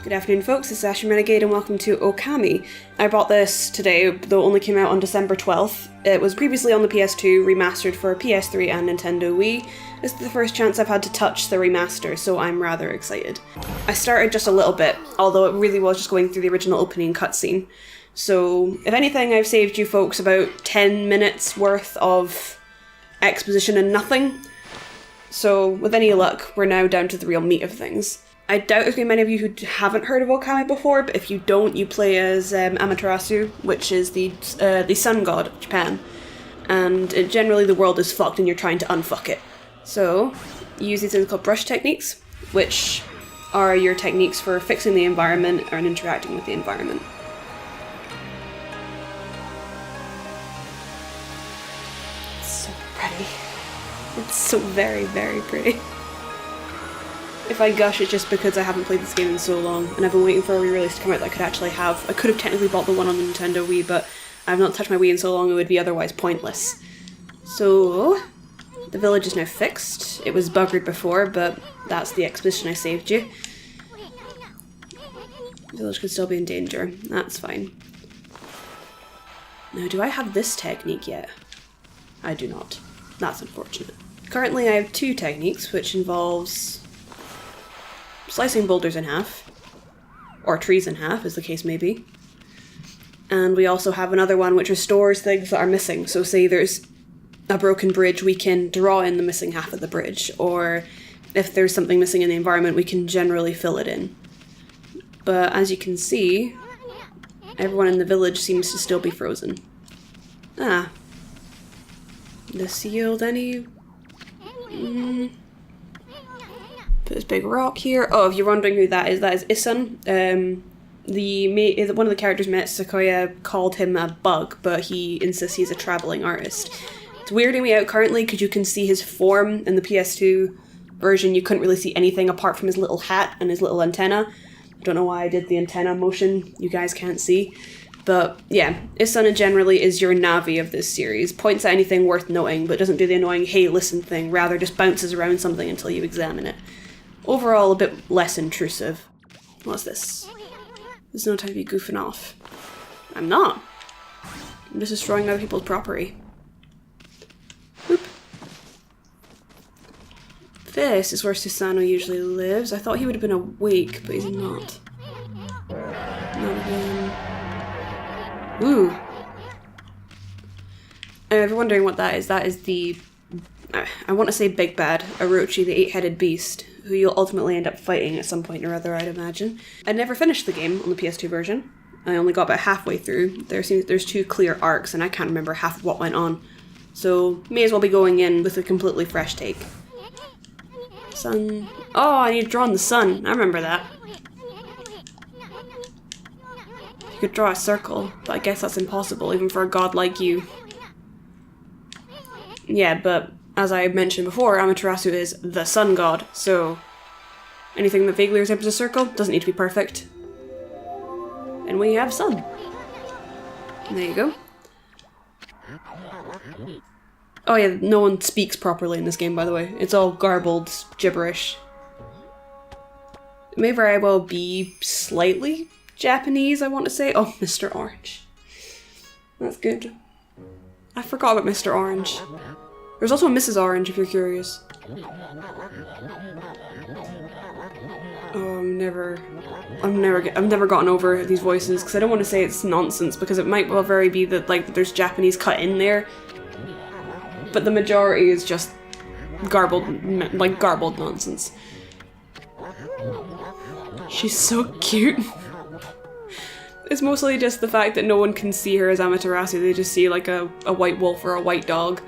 Good afternoon folks, this is Ashen Renegade and welcome to Okami. I bought this today, though it only came out on December 12th. It was previously on the PS2, remastered for PS3 and Nintendo Wii. This is the first chance I've had to touch the remaster, so I'm rather excited. I started just a little bit, although it really was just going through the original opening cutscene. So, if anything, I've saved you folks about 10 minutes worth of exposition and nothing. So, with any luck, we're now down to the real meat of things. I doubt there's going to be many of you who haven't heard of Okami before, but if you don't, you play as Amaterasu, which is the sun god of Japan. And generally the world is fucked and you're trying to unfuck it. So, you use these things called brush techniques, which are your techniques for fixing the environment and interacting with the environment. It's so pretty. It's so very, very pretty. If I gush, it's just because I haven't played this game in so long, and I've been waiting for a re-release to come out that I could actually have. I could have technically bought the one on the Nintendo Wii, but I've not touched my Wii in so long it would be otherwise pointless. So, the village is now fixed. It was buggered before, but that's the exposition I saved you. The village could still be in danger. That's fine. Now, do I have this technique yet? I do not. That's unfortunate. Currently I have two techniques, which involves slicing boulders in half, or trees in half, as the case may be. And we also have another one which restores things that are missing. So say there's a broken bridge, we can draw in the missing half of the bridge, or if there's something missing in the environment, we can generally fill it in. But as you can see, everyone in the village seems to still be frozen. Ah. This yield any... Put this big rock here. Oh, if you're wondering who that is Isun. One of the characters met Sequoia called him a bug, but he insists he's a travelling artist. It's weirding me out currently because you can see his form in the PS2 version. You couldn't really see anything apart from his little hat and his little antenna. I don't know why I did the antenna motion. You guys can't see. But yeah, Isun generally is your Navi of this series. Points at anything worth noting, but doesn't do the annoying hey listen thing. Rather just bounces around something until you examine it. Overall, a bit less intrusive. What's this? There's no time to be goofing off. I'm not. I'm just destroying other people's property. Boop. This is where Susano usually lives. I thought he would have been awake, but he's not. Not again. Ooh. And if you're wondering what that is the... I want to say Big Bad, Orochi, the eight-headed beast, who you'll ultimately end up fighting at some point or other, I'd imagine. I never finished the game on the PS2 version. I only got about halfway through. There's two clear arcs, and I can't remember half of what went on. So, may as well be going in with a completely fresh take. Sun... Oh, I need to draw on the sun. I remember that. You could draw a circle, but I guess that's impossible, even for a god like you. Yeah, but... as I mentioned before, Amaterasu is the sun god, so anything that vaguely resembles a circle doesn't need to be perfect. And we have sun. And there you go. Oh yeah, no one speaks properly in this game, by the way. It's all garbled gibberish. It may very well be slightly Japanese, I want to say. Oh, Mr. Orange. That's good. I forgot about Mr. Orange. There's also a Mrs. Orange, if you're curious. Oh, I've never gotten over these voices, because I don't want to say it's nonsense, because it might well very be that, like, there's Japanese cut in there. But the majority is just garbled nonsense. She's so cute. It's mostly just the fact that no one can see her as Amaterasu, they just see, like, a white wolf or a white dog.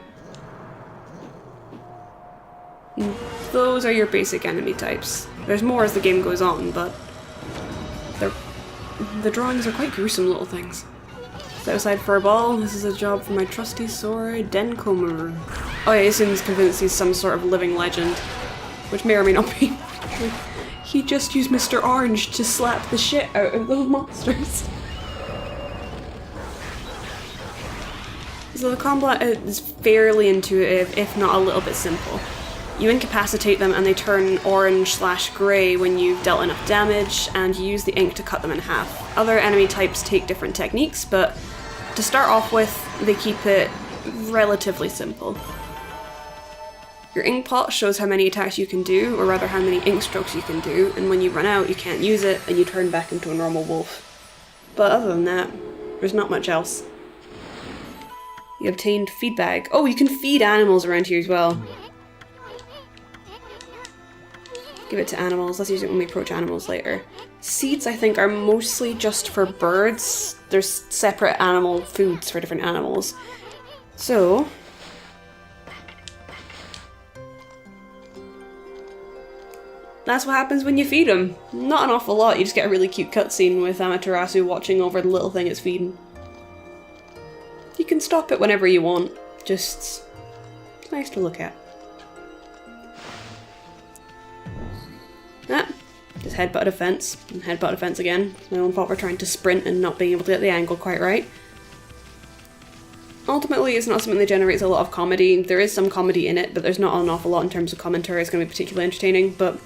Those are your basic enemy types. There's more as the game goes on, but the drawings are quite gruesome little things. Set aside for a ball, this is a job for my trusty sword, Denkomu. Oh yeah, he seems convinced he's some sort of living legend, which may or may not be. He just used Mr. Orange to slap the shit out of those monsters. So the combat is fairly intuitive, if not a little bit simple. You incapacitate them and they turn orange/grey when you've dealt enough damage, and you use the ink to cut them in half. Other enemy types take different techniques, but to start off with, they keep it relatively simple. Your ink pot shows how many attacks you can do, or rather how many ink strokes you can do, and when you run out you can't use it and you turn back into a normal wolf. But other than that, there's not much else. You obtained feed bag. Oh, you can feed animals around here as well. Give it to animals. Let's use it when we approach animals later. Seeds, I think, are mostly just for birds. There's separate animal foods for different animals. So... that's what happens when you feed them. Not an awful lot, you just get a really cute cutscene with Amaterasu watching over the little thing it's feeding. You can stop it whenever you want, just... it's nice to look at. Ah, just headbutted a fence, and headbutted a fence again. It's my own fault for trying to sprint and not being able to get the angle quite right. Ultimately, it's not something that generates a lot of comedy. There is some comedy in it, but there's not an awful lot in terms of commentary. It's going to be particularly entertaining, but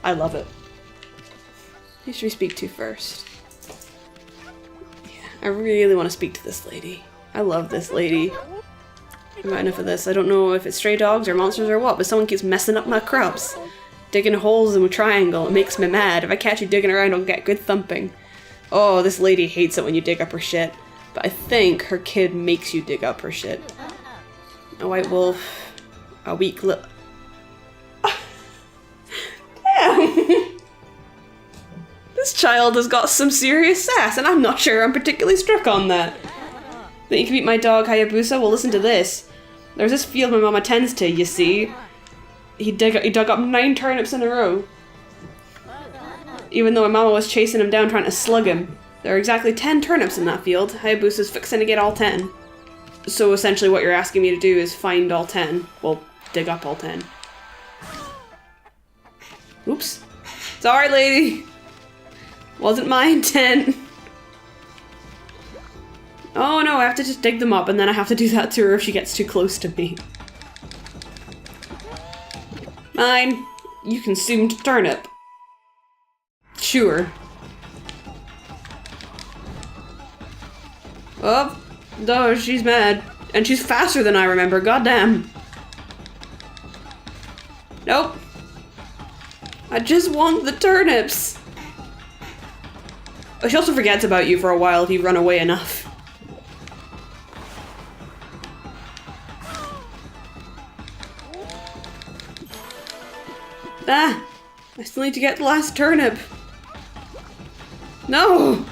I love it. Who should we speak to first? Yeah, I really want to speak to this lady. I love this lady. I've got enough of this. I don't know if it's stray dogs or monsters or what, but someone keeps messing up my crops. Digging holes in a triangle. It makes me mad. If I catch you digging around, I'll get good thumping. Oh, this lady hates it when you dig up her shit. But I think her kid makes you dig up her shit. A white wolf. A weak little... Damn! This child has got some serious sass, and I'm not sure I'm particularly struck on that. Think you can beat my dog Hayabusa? Well, listen to this. There's this field my mama tends to, you see. He dug up 9 turnips in a row. Even though my mama was chasing him down trying to slug him. There are exactly 10 turnips in that field. Hayabusa's fixing to get all 10. So essentially what you're asking me to do is find all 10. Well, dig up all 10. Oops. Sorry, lady. Wasn't my intent. Oh no, I have to just dig them up and then I have to do that to her if she gets too close to me. Mine. You consumed turnip. Sure. Oh, no, she's mad. And she's faster than I remember, goddamn. Nope. I just want the turnips. Oh, she also forgets about you for a while if you run away enough. Ah! I still need to get the last turnip. No!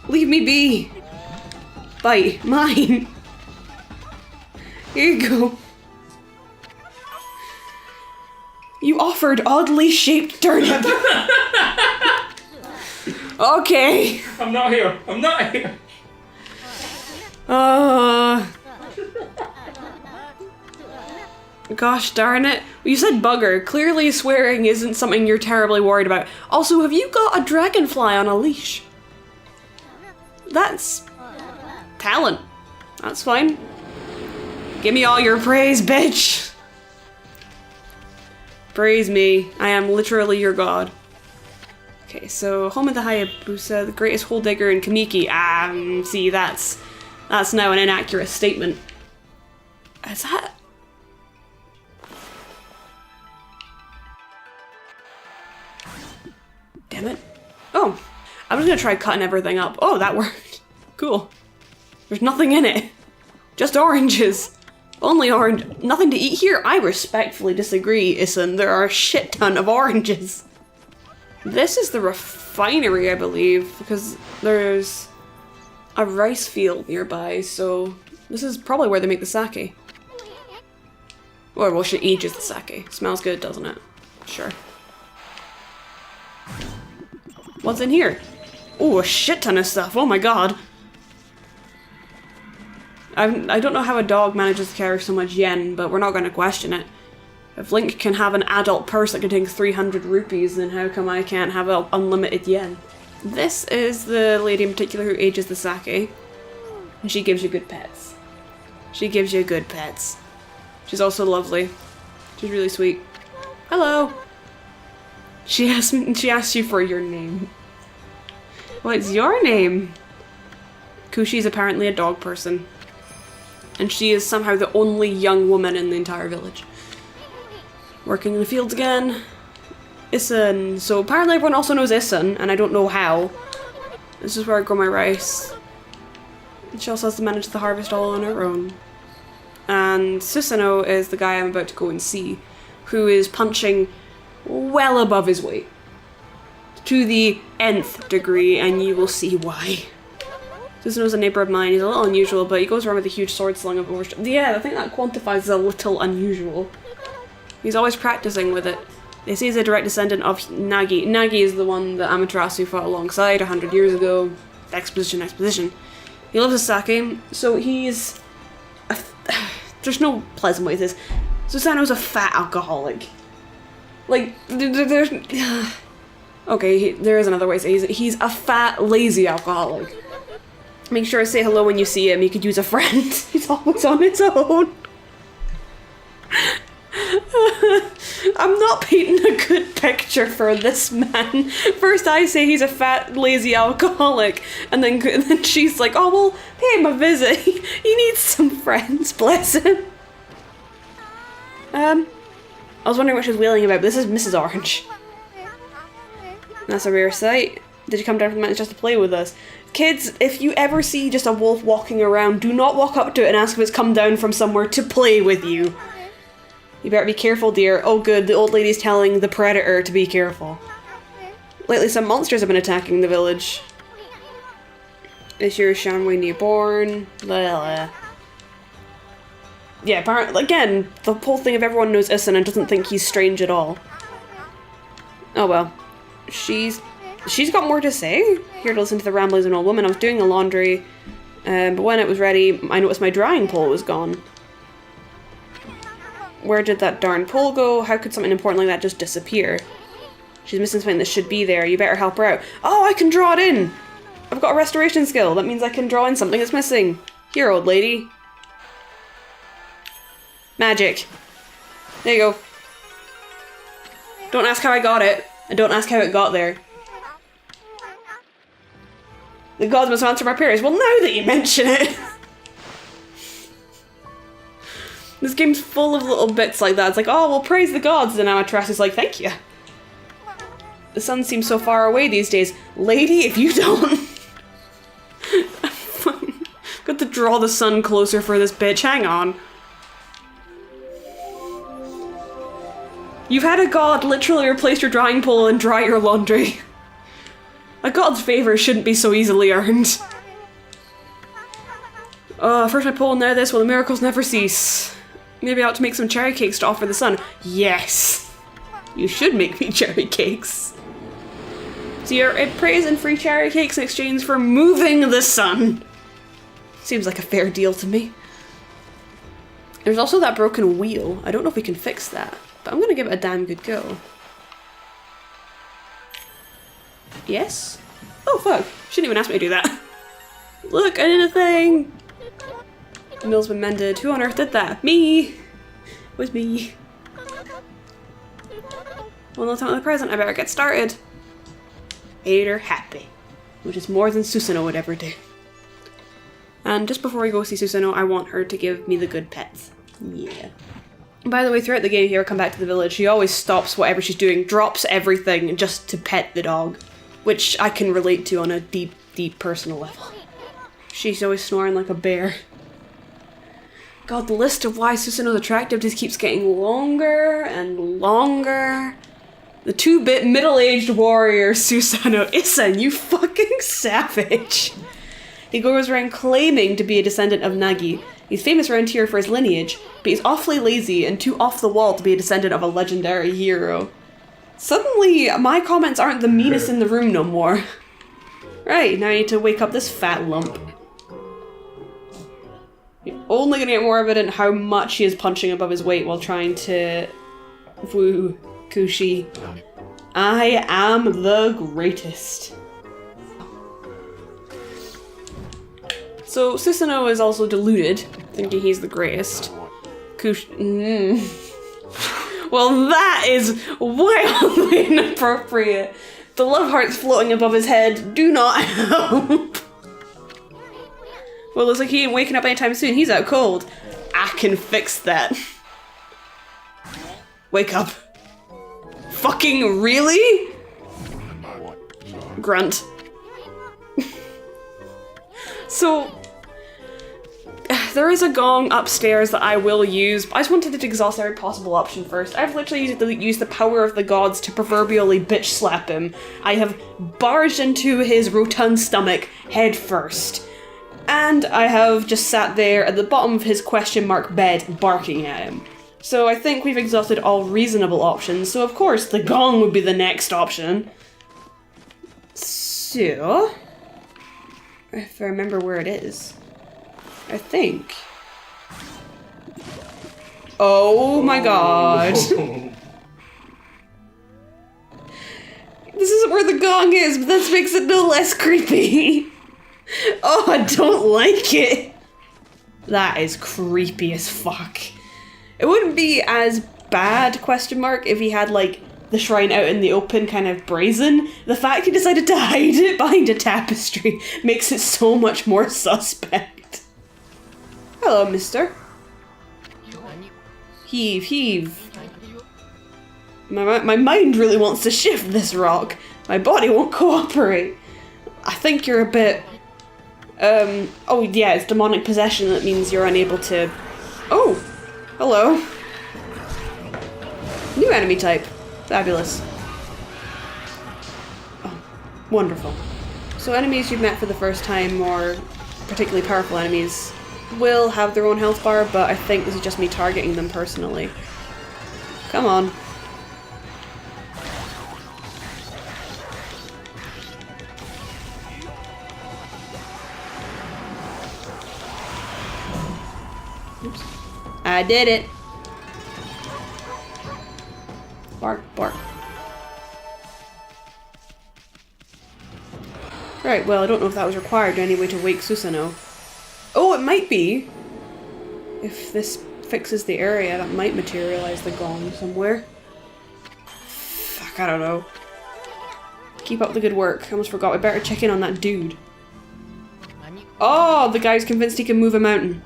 Leave me be! Bite. Mine! Here you go. You offered oddly shaped turnip! Okay! I'm not here! I'm not here! Gosh darn it. You said bugger. Clearly swearing isn't something you're terribly worried about. Also, have you got a dragonfly on a leash? That's... talent. That's fine. Give me all your praise, bitch! Praise me. I am literally your god. Okay, so home of the Hayabusa, the greatest hole digger in Kamiki. See, that's now an inaccurate statement. Is that... damn it. Oh, I was gonna try cutting everything up. Oh, that worked. Cool. There's nothing in it. Just oranges. Only orange. Nothing to eat here? I respectfully disagree, Isan. There are a shit ton of oranges. This is the refinery, I believe, because there's a rice field nearby, so this is probably where they make the sake. Or, well, she ages the sake. Smells good, doesn't it? Sure. What's in here? Oh, a shit ton of stuff. Oh my god. I don't know how a dog manages to carry so much yen, but we're not going to question it. If Link can have an adult purse that contains 300 rupees, then how come I can't have unlimited yen? This is the lady in particular who ages the sake, and she gives you good pets. She gives you good pets. She's also lovely. She's really sweet. Hello. She asks you for your name. What's your name? Kushi's apparently a dog person. And she is somehow the only young woman in the entire village. Working in the fields again. Isun. So apparently everyone also knows Isun, and I don't know how. This is where I grow my rice. And she also has to manage the harvest all on her own. And Susano is the guy I'm about to go and see, who is punching well above his weight. To the nth degree, and you will see why. Susano's a neighbour of mine. He's a little unusual, but he goes around with a huge sword sling of overstrength. Yeah, I think that quantifies as a little unusual. He's always practicing with it. They say he's a direct descendant of Nagi. Nagi is the one that Amaterasu fought alongside 100 years ago. Exposition. He loves his sake, so he's... There's no pleasant way to this. Susano's a fat alcoholic. Like, there's... Okay, there is another way to say it. He's a fat, lazy alcoholic. Make sure to say hello when you see him. He could use a friend. He's always on his own. I'm not painting a good picture for this man. First I say he's a fat, lazy alcoholic, and then she's like, oh, well, pay him a visit. He needs some friends, bless him. I was wondering what she was wailing about, but this is Mrs. Orange. That's a rare sight. Did you come down from the mountains just to play with us? Kids, if you ever see just a wolf walking around, do not walk up to it and ask if it's come down from somewhere to play with you. You better be careful, dear. Oh good, the old lady's telling the predator to be careful. Lately some monsters have been attacking the village. Is your Shanwei newborn? Blah. Yeah, apparently, again, the whole thing of everyone knows Isun and doesn't think he's strange at all. Oh well. She's got more to say. Here to listen to the ramblings of an old woman. I was doing the laundry, but when it was ready, I noticed my drying pole was gone. Where did that darn pole go? How could something important like that just disappear? She's missing something that should be there. You better help her out. Oh, I can draw it in! I've got a restoration skill. That means I can draw in something that's missing. Here, old lady. Magic. There you go. Don't ask how I got it, and don't ask how it got there. The gods must answer my prayers. Well, now that you mention it. This game's full of little bits like that. It's like, oh, well, praise the gods. And Amaterasu's like, thank you. The sun seems so far away these days. Lady, if you don't... Got to draw the sun closer for this bitch. Hang on. You've had a god literally replace your drying pole and dry your laundry. A god's favor shouldn't be so easily earned. First my pole, now this. Will the miracles never cease? Maybe I ought to make some cherry cakes to offer the sun. Yes! You should make me cherry cakes. So you're praise and free cherry cakes in exchange for moving the sun. Seems like a fair deal to me. There's also that broken wheel. I don't know if we can fix that, but I'm gonna give it a damn good go. Yes? Oh fuck, she didn't even ask me to do that. Look, I did a thing! The mill's been mended. Who on earth did that? Me! It was me. Well, no time for the present, I better get started. Made her happy. Which is more than Susano would ever do. And just before we go see Susano, I want her to give me the good pets. Yeah. By the way, throughout the game, if you ever come back to the village, she always stops whatever she's doing, drops everything just to pet the dog. Which I can relate to on a deep, deep personal level. She's always snoring like a bear. God, the list of why Susano's attractive just keeps getting longer and longer. The 2-bit middle-aged warrior Susano. Isun, you fucking savage. He goes around claiming to be a descendant of Nagi. He's famous around here for his lineage, but he's awfully lazy and too off the wall to be a descendant of a legendary hero. Suddenly, my comments aren't the meanest in the room no more. Right, now I need to wake up this fat lump. You're only gonna get more evident how much he is punching above his weight while trying to woo Kushi. I am the greatest. So Susano is also deluded thinking he's the greatest. Well, that is wildly inappropriate. The love hearts floating above his head do not help. Well, looks like he ain't waking up anytime soon. He's out cold. I can fix that. Wake up. Fucking really? Grunt. So, there is a gong upstairs that I will use, but I just wanted to exhaust every possible option first. I've literally used the power of the gods to proverbially bitch slap him. I have barged into his rotund stomach head first. And I have just sat there at the bottom of his question mark bed barking at him. So I think we've exhausted all reasonable options, so of course the gong would be the next option. So, if I remember where it is, I think. Oh my god. This isn't where the gong is, but this makes it no less creepy. Oh, I don't like it. That is creepy as fuck. It wouldn't be as bad, question mark, if he had, like, the shrine out in the open, kind of brazen. The fact he decided to hide it behind a tapestry makes it so much more suspect. Hello, mister. Heave, heave. My mind really wants to shift this rock. My body won't cooperate. I think you're a bit... oh yeah, it's demonic possession that means you're unable to... Oh! Hello. New enemy type. Fabulous. Oh, wonderful. So enemies you've met for the first time, or particularly powerful enemies, will have their own health bar, but I think this is just me targeting them personally. Come on. Oops. I did it. Bark, bark. Right, well, I don't know if that was required anyway to wake Susano. Oh, it might be! If this fixes the area, that might materialize the gong somewhere. Fuck, I don't know. Keep up the good work. I almost forgot. I better check in on that dude. Oh, the guy's convinced he can move a mountain.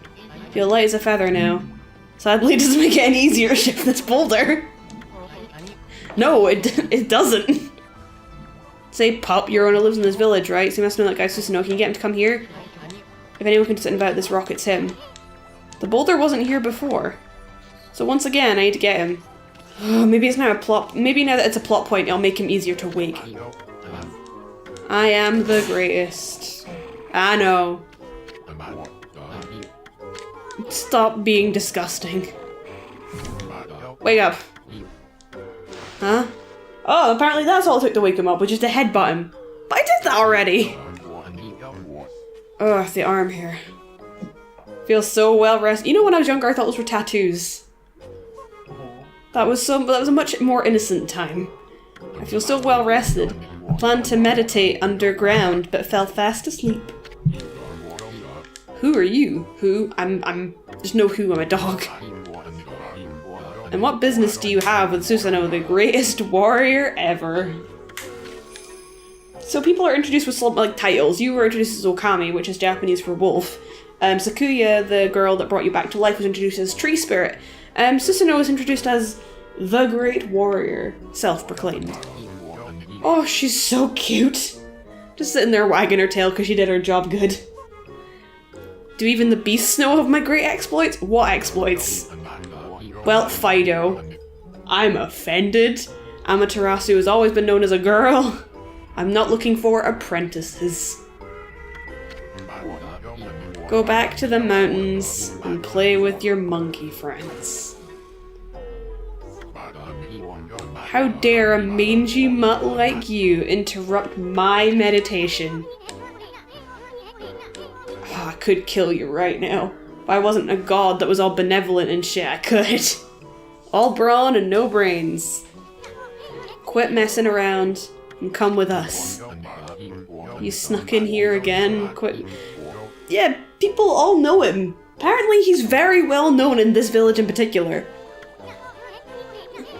Feel light as a feather now. Sadly, it doesn't make it any easier to shift this boulder. No, it doesn't. Say, pup, your owner lives in this village, right? So you must know that guy Susano. Can you get him to come here? If anyone can sit about this rock, it's him. The boulder wasn't here before. So once again, I need to get him. Maybe it's now a plot. Maybe now that it's a plot point, it'll make him easier to wake. I am the greatest. I know. Stop being disgusting. Wake up. Huh? Oh, apparently that's all it took to wake him up, was just to headbutt him. But I did that already! Ugh, the arm here. Feels so well rested. You know, when I was younger, I thought those were tattoos. That was a much more innocent time. I feel so well rested. I planned to meditate underground, but fell fast asleep. Who are you? Who? There's no who, I'm a dog. And what business do you have with Susano, the greatest warrior ever? So people are introduced with like titles. You were introduced as Okami, which is Japanese for wolf. Sakuya, the girl that brought you back to life, was introduced as tree spirit. Susano was introduced as the great warrior, self-proclaimed. Oh, she's so cute. Just sitting there wagging her tail because she did her job good. Do even the beasts know of my great exploits? What exploits? Well, Fido. I'm offended. Amaterasu has always been known as a girl. I'm not looking for apprentices. Go back to the mountains and play with your monkey friends. How dare a mangy mutt like you interrupt my meditation? Oh, I could kill you right now. If I wasn't a god that was all benevolent and shit, I could. All brawn and no brains. Quit messing around and come with us. You snuck in here again. Quit. Yeah, people all know him. Apparently he's very well known in this village in particular.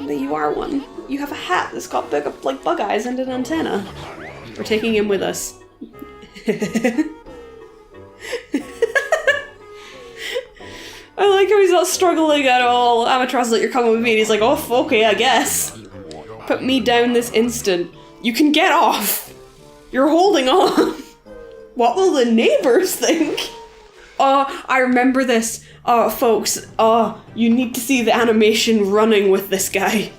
But you are one. You have a hat that's got big, like bug eyes and an antenna. We're taking him with us. I like how he's not struggling at all. Amaterasu, you're coming with me. And he's like, oh, okay, I guess. Put me down this instant. You can get off. You're holding on. What will the neighbors think? Oh, I remember this. Oh, folks. Oh, you need to see the animation running with this guy.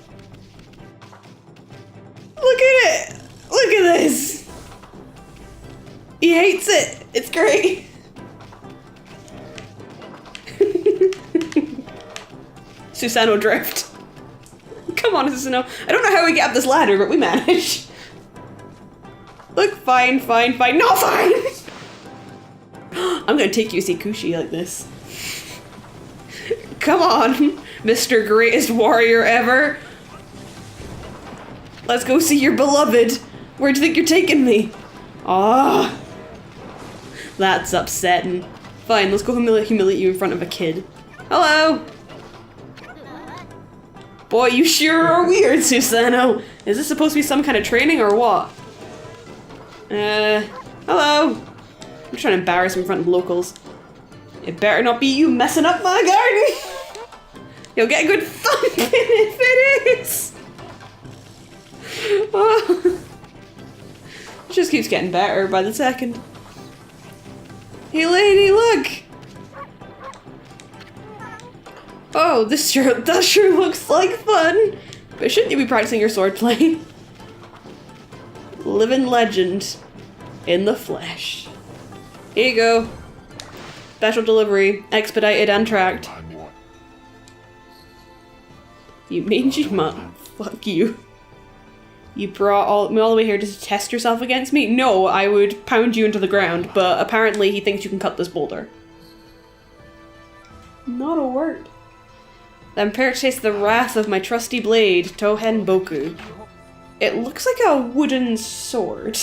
Look at it. Look at this. He hates it. It's great. Susano drift. Come on, Susano. I don't know how we get up this ladder, but we manage. Look, fine, fine, fine. No, fine! I'm gonna take you to see Kushi like this. Come on, Mr. Greatest Warrior ever. Let's go see your beloved. Where do you think you're taking me? Ah, that's upsetting. Fine, let's go humiliate you in front of a kid. Hello! Boy, you sure are weird, Susano. Is this supposed to be some kind of training or what? Hello? I'm trying to embarrass him in front of locals. It better not be you messing up my garden! You'll get a good thumping if it is! Oh. It just keeps getting better by the second. Hey lady, look! Oh, that sure looks like fun! But shouldn't you be practicing your swordplay? Living legend. In the flesh. Here you go. Special delivery. Expedited and tracked. You mangy mutt. Fuck you. You brought me all the way here to test yourself against me? No, I would pound you into the ground, but apparently he thinks you can cut this boulder. Not a word. Then purchase the wrath of my trusty blade, Tohen Boku. It looks like a wooden sword.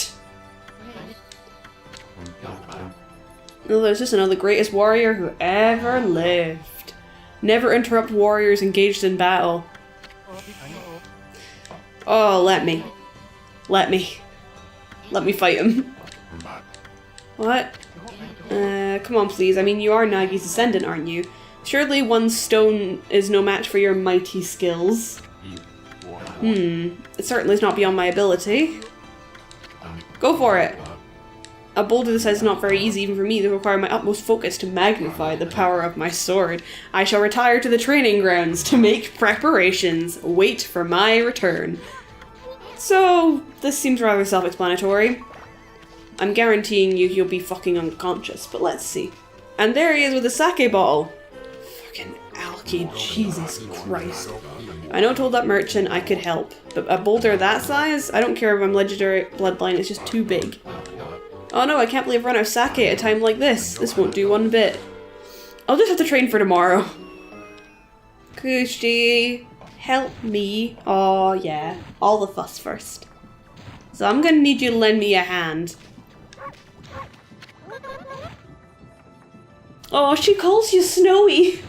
Oh, there's just another greatest warrior who ever lived. Never interrupt warriors engaged in battle. Oh, let me fight him. What? Come on please, I mean you are Nagi's descendant, aren't you? Surely one stone is no match for your mighty skills. It certainly is not beyond my ability. Go for it. A boulder this size is not very easy even for me. They require my utmost focus to magnify the power of my sword. I shall retire to the training grounds to make preparations. Wait for my return. So, this seems rather self-explanatory. I'm guaranteeing you he'll be fucking unconscious, but let's see. And there he is with a sake bottle. Fucking alky, Jesus Christ. I know I told that merchant I could help, but a boulder that size? I don't care if I'm legendary bloodline, it's just too big. Oh no, I can't believe I've run out of sake at a time like this. This won't do one bit. I'll just have to train for tomorrow. Kushi, help me. Oh yeah, all the fuss first. So I'm gonna need you to lend me a hand. Oh, she calls you Snowy.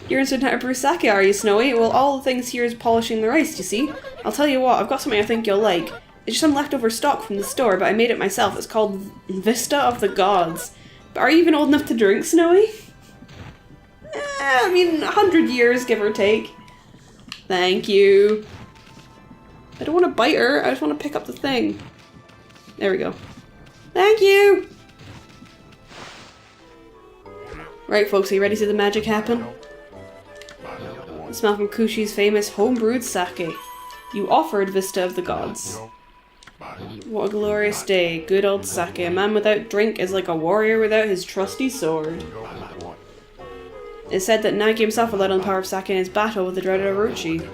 You're in Suntai brew sake, are you, Snowy? Well, all the things here is polishing the rice, you see? I'll tell you what, I've got something I think you'll like. It's just some leftover stock from the store, but I made it myself. It's called Vista of the Gods. But are you even old enough to drink, Snowy? I mean, 100 years, give or take. Thank you. I don't want to bite her, I just want to pick up the thing. There we go. Thank you! Right, folks, are you ready to see the magic happen? The smell from Kushi's famous home-brewed sake. You offered Vista of the Gods. What a glorious day. Good old sake. A man without drink is like a warrior without his trusty sword. It's said that Nagi himself relied on the power of sake in his battle with the dreaded Orochi.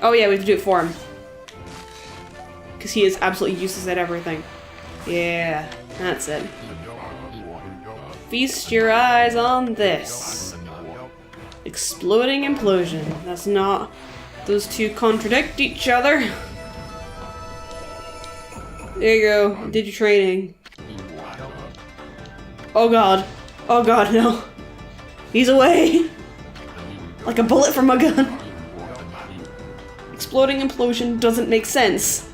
Oh yeah, we have to do it for him. Because he is absolutely useless at everything. Yeah, that's it. Feast your eyes on this. Exploding implosion. That's not Those two contradict each other. There you go. Did your training. Oh god. Oh god, no. He's away. Like a bullet from a gun. Exploding implosion doesn't make sense.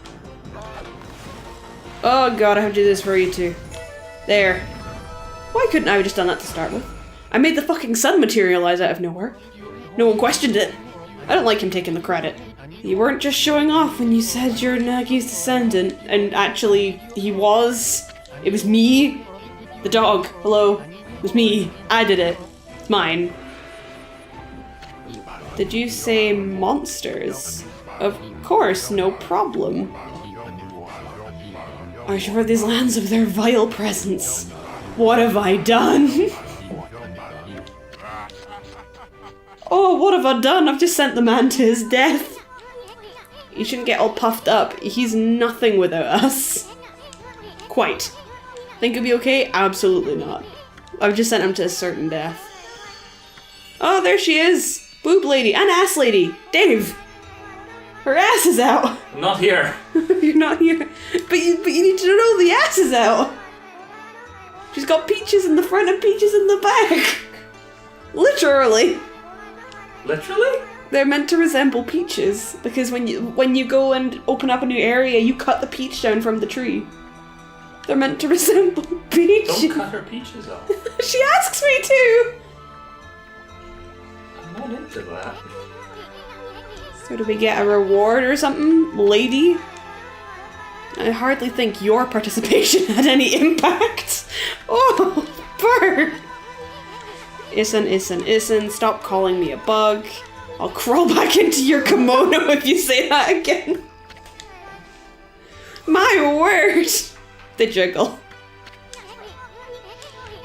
Oh god, I have to do this for you too. There. Why couldn't I have just done that to start with? I made the fucking sun materialize out of nowhere. No one questioned it. I don't like him taking the credit. You weren't just showing off when you said you're Nagi's descendant, and actually, he was. It was me. The dog. Hello. It was me. I did it. It's mine. Did you say monsters? Of course, no problem. I should rid these lands of their vile presence. What have I done? Oh, what have I done? I've just sent the man to his death. You shouldn't get all puffed up. He's nothing without us. Quite. Think he'll be okay? Absolutely not. I've just sent him to a certain death. Oh, there she is! Boob lady and ass lady! Dave! Her ass is out! I'm not here. You're not here. But you need to know the ass is out! She's got peaches in the front and peaches in the back! Literally! Literally? They're meant to resemble peaches, because when you go and open up a new area, you cut the peach down from the tree. They're meant to resemble peaches. Don't cut her peaches off. She asks me to! I'm not into that. So do we get a reward or something, lady? I hardly think your participation had any impact. Oh, bird! Issen, stop calling me a bug. I'll crawl back into your kimono if you say that again. My word! The jiggle.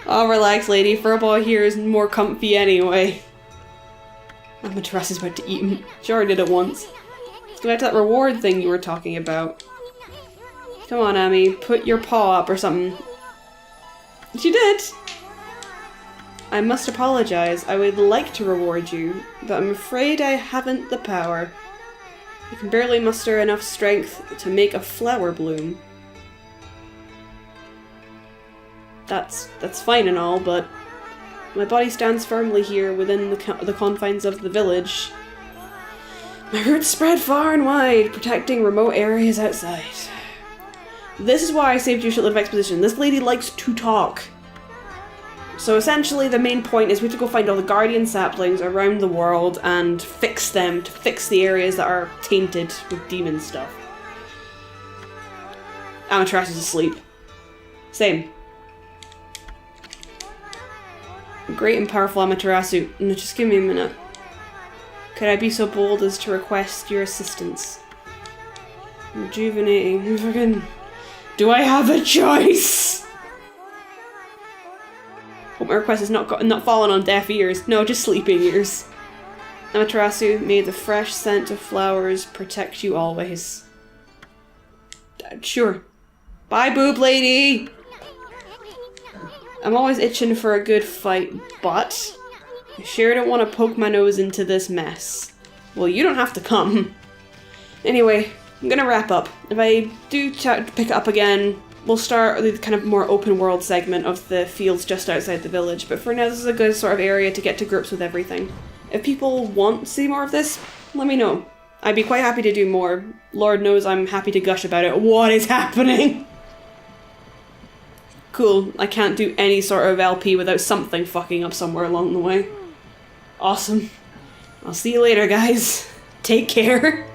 Oh, relax, lady. Furball here is more comfy anyway. Amaterasu's about to eat him. She already did it once. Let's go back to that reward thing you were talking about. Come on, Amy. Put your paw up or something. She did! I must apologize. I would like to reward you, but I'm afraid I haven't the power. I can barely muster enough strength to make a flower bloom. That's fine and all, but my body stands firmly here within the confines of the village. My roots spread far and wide, protecting remote areas outside. This is why I saved you a shitload of exposition. This lady likes to talk. So essentially the main point is we have to go find all the guardian saplings around the world and fix them, to fix the areas that are tainted with demon stuff. Amaterasu's asleep. Same. Great and powerful Amaterasu. No, just give me a minute. Could I be so bold as to request your assistance? Rejuvenating. Fucking. Do I have a choice? Hope my request is not fallen on deaf ears. No, just sleeping ears. Amaterasu, may the fresh scent of flowers protect you always. Sure. Bye, boob lady! I'm always itching for a good fight, but I sure don't want to poke my nose into this mess. Well, you don't have to come. Anyway, I'm gonna wrap up. If I do pick it up again, we'll start the kind of more open world segment of the fields just outside the village, but for now this is a good sort of area to get to grips with everything. If people want to see more of this, let me know. I'd be quite happy to do more. Lord knows I'm happy to gush about it. What is happening? Cool, I can't do any sort of LP without something fucking up somewhere along the way. Awesome. I'll see you later, guys. Take care.